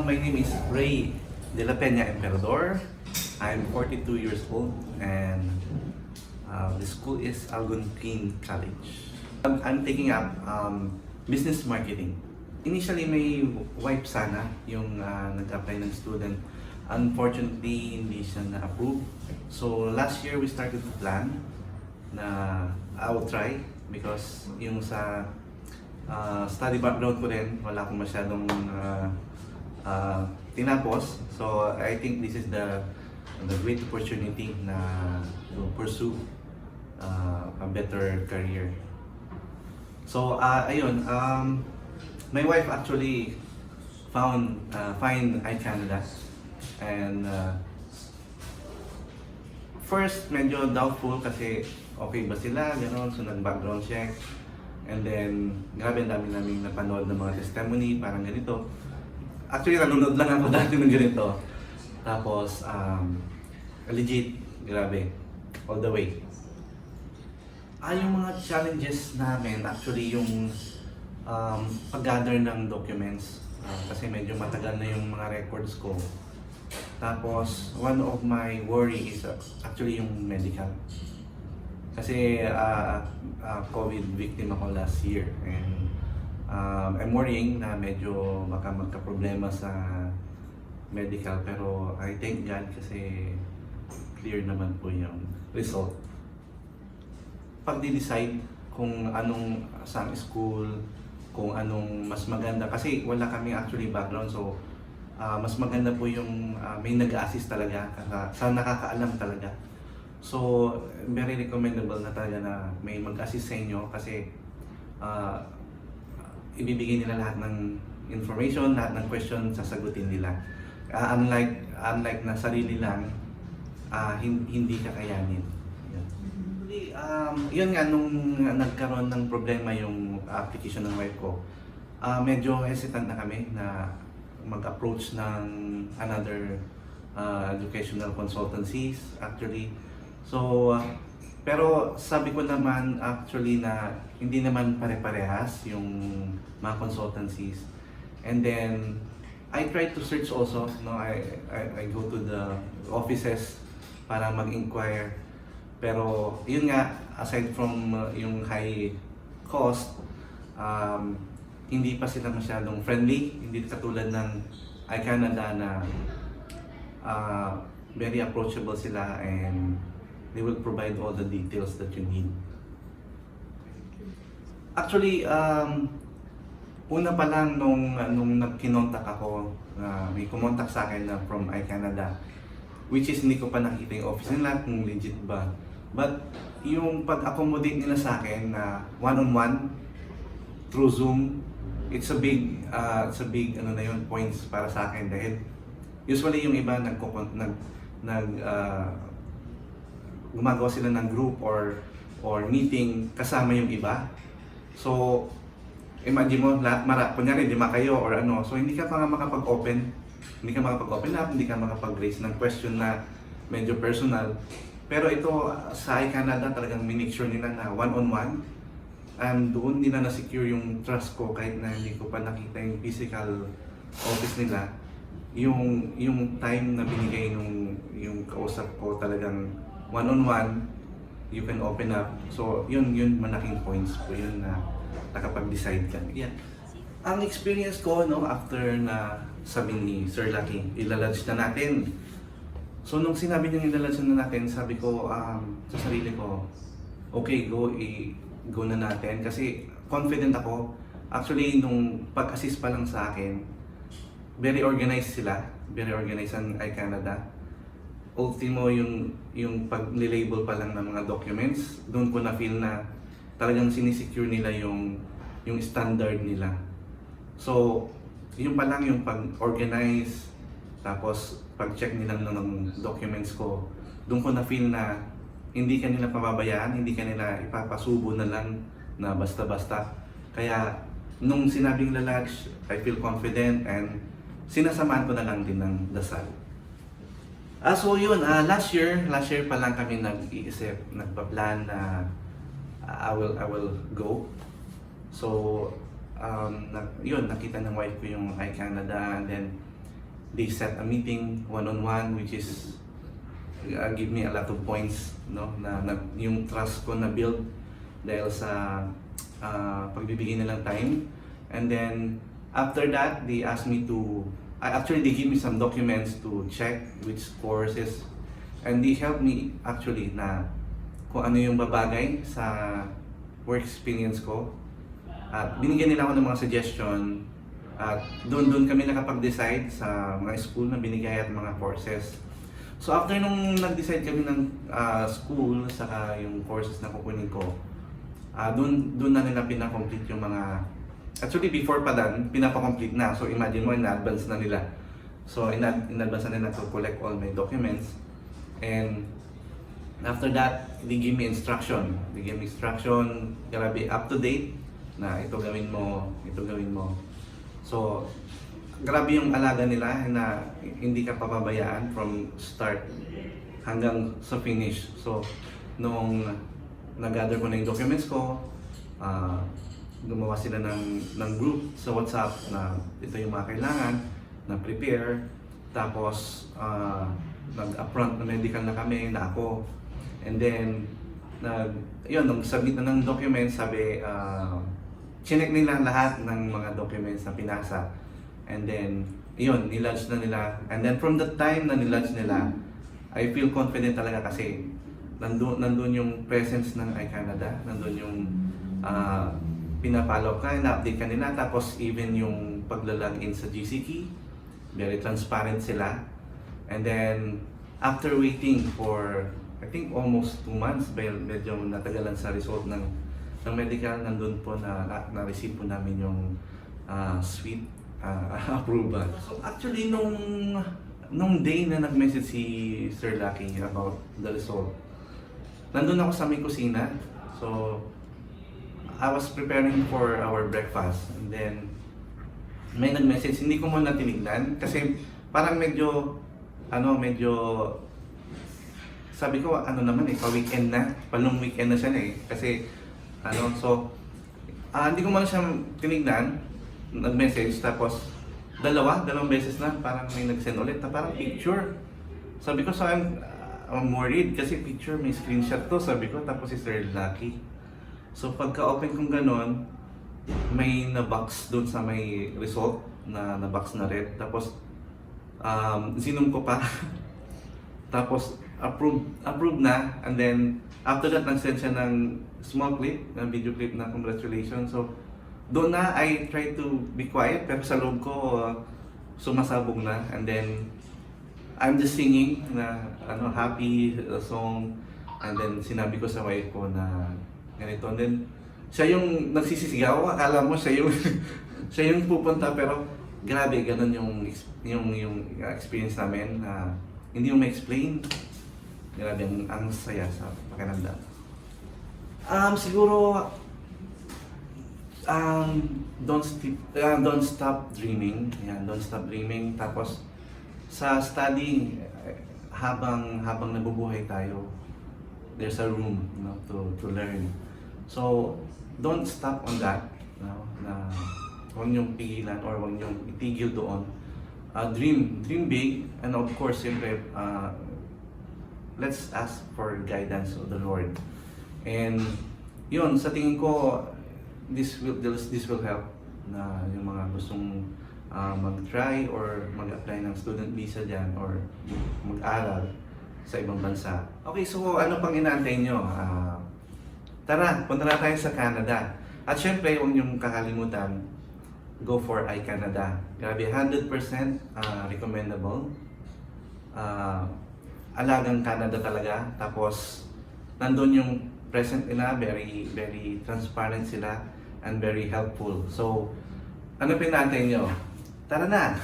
My name is Ray De La Peña Emperador. I'm 42 years old and the school is Algonquin College. I'm taking up business marketing. Initially, may wife sana yung nag-apply ng student. Unfortunately, hindi siya na-approve. So last year, we started to plan na I will try because yung sa study background ko rin, wala akong masyadong tinapos. So I think this is the great opportunity na to pursue a better career. So ayun, my wife actually find iCanada and first medyo doubtful kasi okay ba sila, gano'n, so nag-background check. And then, grabe ang dami naming napanood ng mga testimony, parang ganito. Actually, nanonood lang ako dati ng ganito. Tapos, legit, grabe, all the way. Yung mga challenges namin, actually yung pag-gather ng documents. Kasi medyo matagal na yung mga records ko. Tapos, one of my worry is actually yung medical. Kasi COVID victim ako last year and I'm worrying na medyo baka magka-problema sa medical, pero I thank God kasi clear naman po yung result. Pag-decide kung anong sa school, kung anong mas maganda, kasi wala kami actually background, so mas maganda po yung may nag-assist talaga sa nakakaalam talaga. So, very recommendable na talaga na may mag-assist sa inyo kasi ibibigay nila lahat ng information, lahat ng question, sasagutin nila. Unlike na sarili lang, hindi kakayanin. Yun nga, nung nagkaroon ng problema yung application ng wife ko, medyo hesitant na kami na mag-approach ng another educational consultancies actually. So, pero sabi ko naman actually na hindi naman pare-parehas yung mga consultancies. And then, I try to search also, no, I go to the offices para mag-inquire. Pero yun nga, aside from yung high cost, hindi pa sila masyadong friendly. Hindi katulad ng iCanada na very approachable sila and they will provide all the details that you need. Actually, una pa lang nung nagkinontak ako, may kumontak sa akin na from iCanada, which is hindi ko pa nakita yung office nila kung legit ba. But yung pag-accommodate nila sa akin na one-on-one through Zoom, it's a big ano na yun, points para sa akin dahil usually yung iba gumagawa sila ng group or meeting kasama yung iba. So, imagine mo, kunyari, lima kayo or ano, so hindi ka pa nga makapag-open up, hindi ka makapag-raise ng question na medyo personal. Pero ito, sa iCanada, talagang minake sure nila na one-on-one. And doon nila na-secure yung trust ko kahit na hindi ko pa nakita yung physical office nila. Yung time na binigay yung kausap ko talagang one-on-one, you can open up. So, yun malaking points po yun na nakapag-decide kami. Yeah. Ang experience ko, no, after na sabi ni Sir Lucky, ilalodge na natin. So, nung sinabi niya ilalodge na natin, sabi ko sa sarili ko, okay, go na natin. Kasi confident ako. Actually, nung pag-assist pa lang sa akin, very organized sila. Very organized ang iCanada. Ultimo yung pag-label pa lang ng mga documents, doon ko na-feel na talagang sinisecure nila yung standard nila. So, yun pa lang yung pag-organize, tapos pag-check nila ng documents ko, doon ko na-feel na hindi ka nila pababayaan, hindi ka nila ipapasubo na lang na basta-basta. Kaya, nung sinabing lalodge, I feel confident and sinasamahan ko na lang din ng dasal. So yun, last year pa lang kami nag-iisip, nagpa-plan na I will go. So, yun, nakita ng wife ko yung iCanada and then they set a meeting one-on-one, which is give me a lot of points, no, na yung trust ko na build dahil sa pagbibigay nilang time. And then after that, they asked me to actually they give me some documents to check which courses, and they helped me actually na kung ano yung babagay sa work experience ko. At binigyan nila ako ng mga suggestion, at doon kami nakapag-decide sa mga school na binigay at mga courses. So after nung nag-decide kami ng school saka yung courses na kukunin ko, doon na nila pinacomplete yung mga, actually before pa dan, pinapa-complete na. So imagine mo, in-advance na nila. So in-advance na nila to collect all my documents. And after that, they give me instruction. They give me instruction, grabe, up to date, na ito gawin mo, ito gawin mo. So, grabe yung alaga nila na hindi ka papabayaan from start hanggang sa finish. So, nung nag-gather ko na yung documents ko, gumawa sila ng group sa WhatsApp na ito yung mga kailangan na prepare. Tapos, nag-upfront na medical na kami, na ako. And then, nung submit na ng documents, sabi, chinek nila lahat ng mga documents na pinasa. And then, yun, nilodge na nila. And then from the time na nilodge nila, I feel confident talaga kasi nandun yung presence ng iCanada, nandun yung pinapollow ka, na-update ka nila. Tapos even yung paglalagin sa GCKey, very transparent sila. And then, after waiting for, I think almost 2 months, medyo natagalan sa result ng medical, nandun po na-receive po namin yung sweet approval. So actually, nung day na nag-message si Sir Lucky about the result, nandun ako sa may kusina. So, I was preparing for our breakfast. And then, may nag-message, hindi ko muna tinignan kasi parang medyo sabi ko, naman pa-weekend na, palong weekend na siya na kasi hindi ko muna siya tinignan, nag-message, tapos dalawang beses na parang may nag-send ulit na parang picture. Sabi ko, so I'm worried kasi picture, may screenshot to, sabi ko, tapos si Sir Lucky. So pagka-open kong ganon, may na-box doon sa may result, na-box na red, tapos sinum ko pa, tapos approved na, and then after that, nag-send siya ng small clip, ng video clip na congratulations. So, doon na I try to be quiet, pero sa loob ko, sumasabog na. And then, I'm just singing na happy song. And then, sinabi ko sa wife ko na ganito. And then, siya yung nagsisisigaw. Akala mo siya yung, siya yung pupunta, pero grabe, ganun yung experience namin. Hindi mo ma-explain. Grabe, ang saya sa pakiramdam. Siguro, don't stop dreaming. Yan, don't stop dreaming. Tapos, sa studying, habang nabubuhay tayo, there's a room, to learn. So, don't stop on that. Na huwag niyong pigilan or huwag niyong itigil doon. Dream big, and of course, siyempre, let's ask for guidance of the Lord. And yun, sa tingin ko, this will help na yung mga gustong mag-try or mag-apply ng student visa dyan or mag-aral sa ibang bansa. Okay, so ano pang inaantay nyo? Tara, punta na tayo sa Canada. At syempre, huwag niyong kakalimutan, go for iCanada. Grabe, 100% recommendable. Alagang Canada talaga. Tapos, nandun yung present nila, very transparent sila and very helpful. So, ano pinantay nyo? Tara na!